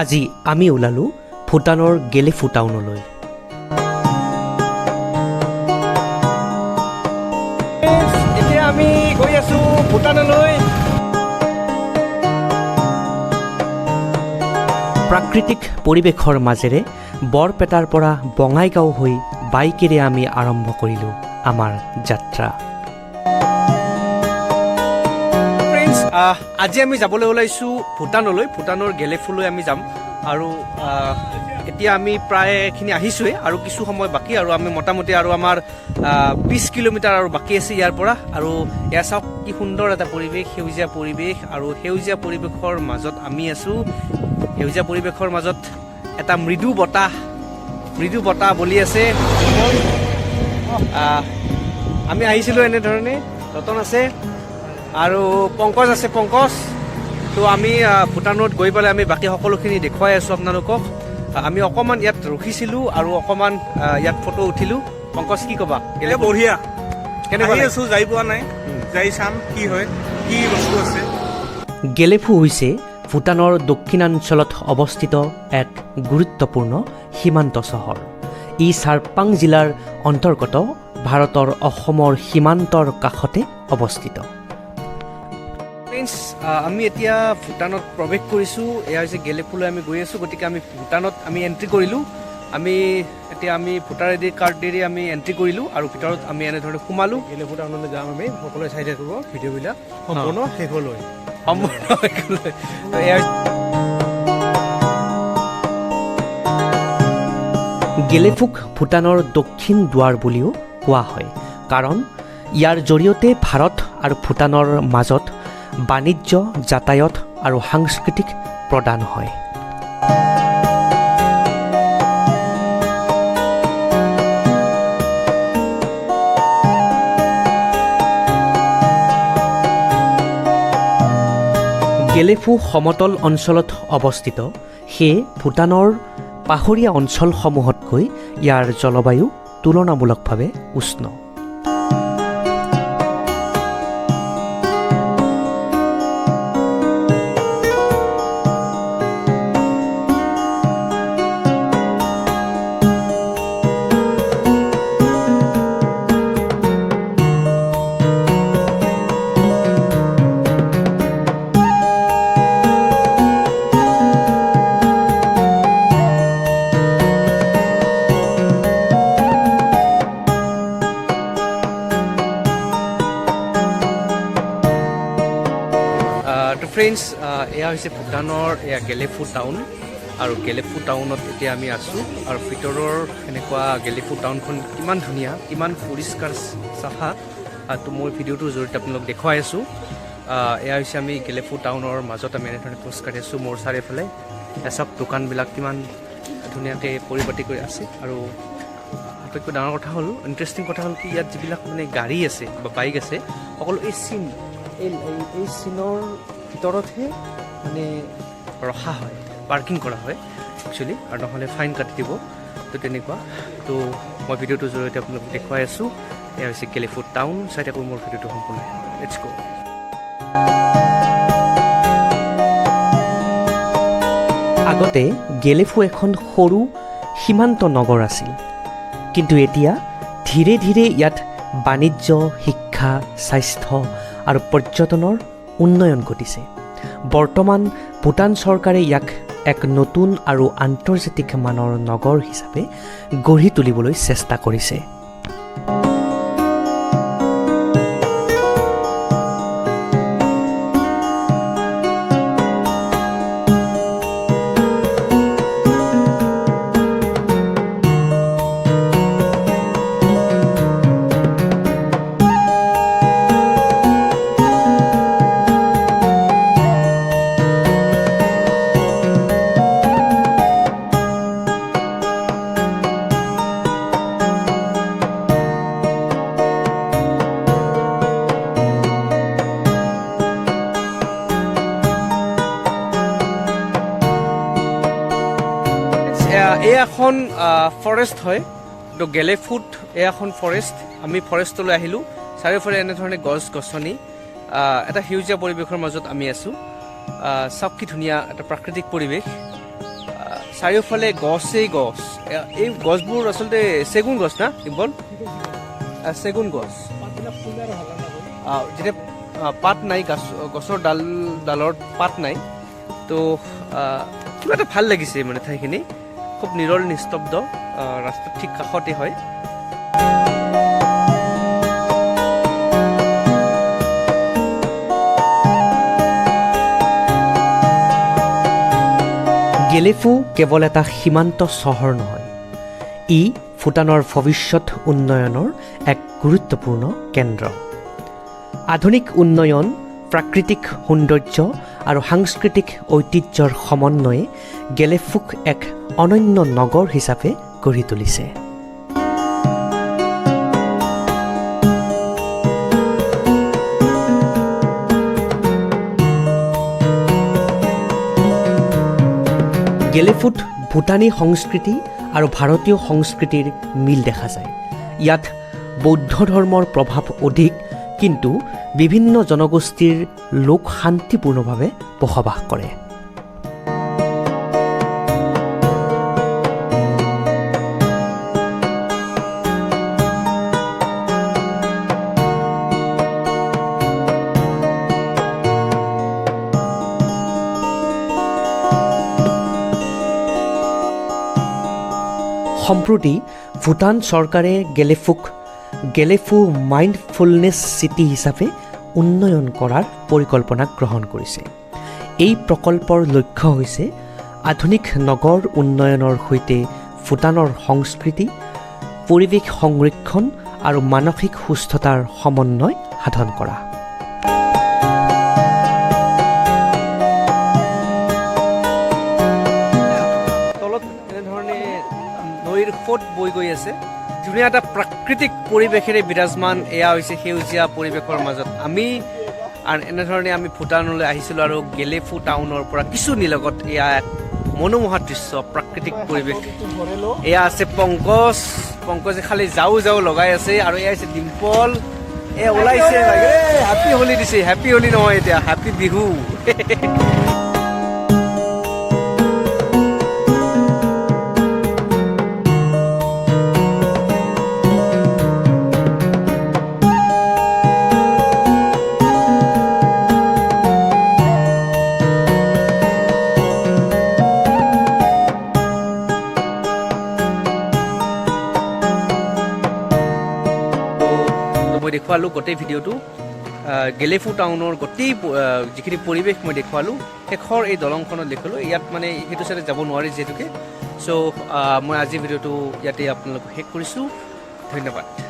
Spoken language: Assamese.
আজি আমি ওলালোঁ ভূটানৰ গেলেফু টাউনলৈ। এতিয়া আমি গৈ আছোঁ ভূটানলৈ। প্ৰাকৃতিক পৰিৱেশৰ মাজেৰে বৰপেটাৰ পৰা বঙাইগাঁও হৈ বাইকেৰে আমি আৰম্ভ কৰিলোঁ আমাৰ যাত্ৰা। আজি আমি যাবলৈ ওলাইছোঁ ভূটানলৈ, ভূটানৰ গেলেফুলৈ আমি যাম। আৰু এতিয়া আমি প্ৰায়খিনি আহিছোঁৱেই, আৰু কিছু সময় বাকী, আৰু আমি মোটামুটি আৰু আমাৰ 20 কিলোমিটাৰ আৰু বাকী আছে ইয়াৰ পৰা। আৰু এয়া চাওক কি সুন্দৰ এটা পৰিৱেশ, সেউজীয়া পৰিৱেশ, আৰু সেউজীয়া পৰিৱেশৰ মাজত আমি আছোঁ। সেউজীয়া পৰিৱেশৰ মাজত এটা মৃদু বতাহ বলি আছে। আমি আহিছিলোঁ এনেধৰণে। ৰতন আছে আৰু পংকজ আছে, তো আমি ভূটানত গৈ পেলাই আমি বাকী সকলোখিনি দেখুৱাই আছোঁ আপোনালোকক। আমি অকণমান ইয়াত ৰখিছিলোঁ আৰু অকণমান ইয়াত ফটো উঠিলোঁ। পংকজ, কি ক'বা? বঢ়িয়া, কেনেকুৱা আছোঁ, যাই পোৱা নাই, যাই চাম কি হয়, কি বস্তু আছে। গেলেফু হৈছে ভূটানৰ দক্ষিণাঞ্চলত অৱস্থিত এক গুৰুত্বপূৰ্ণ সীমান্ত চহৰ। ই চাৰপাং জিলাৰ অন্তৰ্গত ভাৰতৰ অসমৰ সীমান্তৰ কাষতে অৱস্থিত। আমি এতিয়া ভূটানত প্ৰৱেশ কৰিছোঁ। এয়া হৈছে গেলেফুলৈ আমি গৈ আছোঁ। গতিকে আমি ভূটানত আমি এণ্ট্ৰি কৰিলোঁ। এতিয়া আমি ভোটাৰ আইডি কাৰ্ডেৰে আমি এণ্ট্ৰি কৰিলোঁ, আৰু ভিতৰত আমি এনেধৰণে সোমালোঁ। গেলেফু টাউনলৈ যাম আমি, সকলোৱে চাই থাকিব ভিডিঅ'বিলাক সম্পূৰ্ণ শেষলৈ। গেলেফুক ভূটানৰ দক্ষিণ দুৱাৰ বুলিও কোৱা হয়, কাৰণ ইয়াৰ জৰিয়তে ভাৰত আৰু ভূটানৰ মাজত বাণিজ্য, যাতায়াত আৰু সাংস্কৃতিক প্ৰদান হয়। গেলেফু সমতল অঞ্চলত অৱস্থিত, সেয়ে ভূটানৰ পাহাৰীয়া অঞ্চলসমূহতকৈ ইয়াৰ জলবায়ু তুলনামূলকভাৱে উষ্ণ। ফ্ৰেণ্ডছ, এয়া হৈছে ভূটানৰ গেলেফু টাউন, আৰু গেলেফু টাউনত এতিয়া আমি আছোঁ। আৰু ভিতৰৰ এনেকুৱা গেলেফু টাউনখন কিমান ধুনীয়া, কিমান পৰিষ্কাৰ চাফা, তো মই ভিডিঅ'টোৰ জৰিয়তে আপোনালোক দেখুৱাই আছোঁ। এয়া হৈছে আমি গেলেফু টাউনৰ মাজত আমি এনেধৰণে খোজকাঢ়ি আছোঁ। মোৰ চাৰিওফালে এচব দোকানবিলাক কিমান ধুনীয়াকৈ পৰিপাটি কৰি আছে। আৰু আটাইতকৈ ডাঙৰ কথা হ'ল, ইণ্টাৰেষ্টিং কথা হ'ল কি, ইয়াত যিবিলাক মানে গাড়ী আছে বা বাইক আছে, সকলো এই চীনৰ ভিতৰতহে মানে ৰখা হয়, পাৰ্কিং কৰা হয় একচুৱেলি, আৰু নহ'লে ফাইন কাটি দিব। তো তেনেকুৱা, তো মই ভিডিঅ'টোৰ জৰিয়তে আপোনালোকক দেখুৱাই আছোঁ। এয়া হৈছে গেলেফু টাউন। চাই থাকোঁ মোৰ ভিডিঅ'টো সম্পূৰ্ণ। লেটছ গো। আগতে গেলেফু এখন সৰু সীমান্ত নগৰ আছিল, কিন্তু এতিয়া ধীৰে ধীৰে ইয়াত বাণিজ্য, শিক্ষা, স্বাস্থ্য আৰু পৰ্যটনৰ উন্নয়ন ঘটিছে। বৰ্তমান ভূটান চৰকাৰে ইয়াক এক নতুন আৰু আন্তৰ্জাতিক মানৰ নগৰ হিচাপে গঢ়ি তুলিবলৈ চেষ্টা কৰিছে। এয়া এখন ফৰেষ্ট হয়, তো গেলেফুত এয়া এখন ফৰেষ্ট। আমি ফৰেষ্টলৈ আহিলোঁ। চাৰিওফালে এনেধৰণে গছ গছনি, এটা সেউজীয়া পৰিৱেশৰ মাজত আমি আছোঁ। চাওক কি ধুনীয়া এটা প্ৰাকৃতিক পৰিৱেশ। চাৰিওফালে গছেই গছ এই গছবোৰ আচলতে চেগুন গছ না ইম্বল চেগুন গছ যেতিয়া পাত নাই গছৰ ডালৰ পাত নাই তো কিবা এটা ভাল লাগিছে মানে ঠাইখিনি খুব নিৰল নিস্তব্ধ ৰাস্তাৰ ঠিক কাষতে হয় গেলেফু কেৱল এটা সীমান্ত চহৰ নহয় ই ভূটানৰ ভৱিষ্যত উন্নয়নৰ এক গুৰুত্বপূৰ্ণ কেন্দ্ৰ আধুনিক উন্নয়ন প্ৰাকৃতিক সৌন্দৰ্য আৰু সাংস্কৃতিক ঐতিহ্যৰ সমন্বয়ে গেলেফুক এক অনন্য নগৰ হিচাপে গঢ়ি তুলিছে গেলেফুত ভূটানী সংস্কৃতি আৰু ভাৰতীয় সংস্কৃতিৰ মিল দেখা যায় ইয়াত বৌদ্ধ ধৰ্মৰ প্ৰভাৱ অধিক কিন্তু বিভিন্ন জনগোষ্ঠীৰ লোক শান্তিপূৰ্ণভাৱে বসবাস কৰে সম্প্ৰতি ভূটান চৰকাৰে গেলেফু মাইণ্ডফুলনেছ চিটি হিচাপে উন্নয়ন কৰাৰ পৰিকল্পনা গ্ৰহণ কৰিছে এই প্ৰকল্পৰ লক্ষ্য হৈছে আধুনিক নগৰ উন্নয়নৰ সৈতে ভূটানৰ সংস্কৃতি পৰিৱেশ সংৰক্ষণ আৰু মানসিক সুস্থতাৰ সমন্বয় সাধন কৰা নৈৰ সোঁত বৈ গৈ আছে ধুনীয়া এটা প্ৰাকৃতিক পৰিৱেশেৰে বিৰাজমান এয়া হৈছে সেউজীয়া পৰিৱেশৰ মাজত আমি এনেধৰণে আমি ভূটানলৈ আহিছিলোঁ আৰু গেলেফু টাউনৰ পৰা কিছু নিলগত এয়া এক মনোমোহা দৃশ্য প্ৰাকৃতিক পৰিৱেশ এয়া আছে পংকজে খালি যাও লগাই আছে আৰু এয়া হৈছে ডিম্পল এয়া ওলাইছে হেপী হোলী দিছে হেপী হোলী নহয় এতিয়া হেপী বিহু মই দেখুৱালোঁ গোটেই ভিডিঅ'টো গেলেফু টাউনৰ গোটেই যিখিনি পৰিৱেশ মই দেখুৱালোঁ শেষৰ এই দলংখনত দেখুৱালোঁ ইয়াত মানে সেইটো চাইডে যাব নোৱাৰি যিহেতুকে চ' মই আজি ভিডিঅ'টো ইয়াতে আপোনালোকক শেষ কৰিছোঁ ধন্যবাদ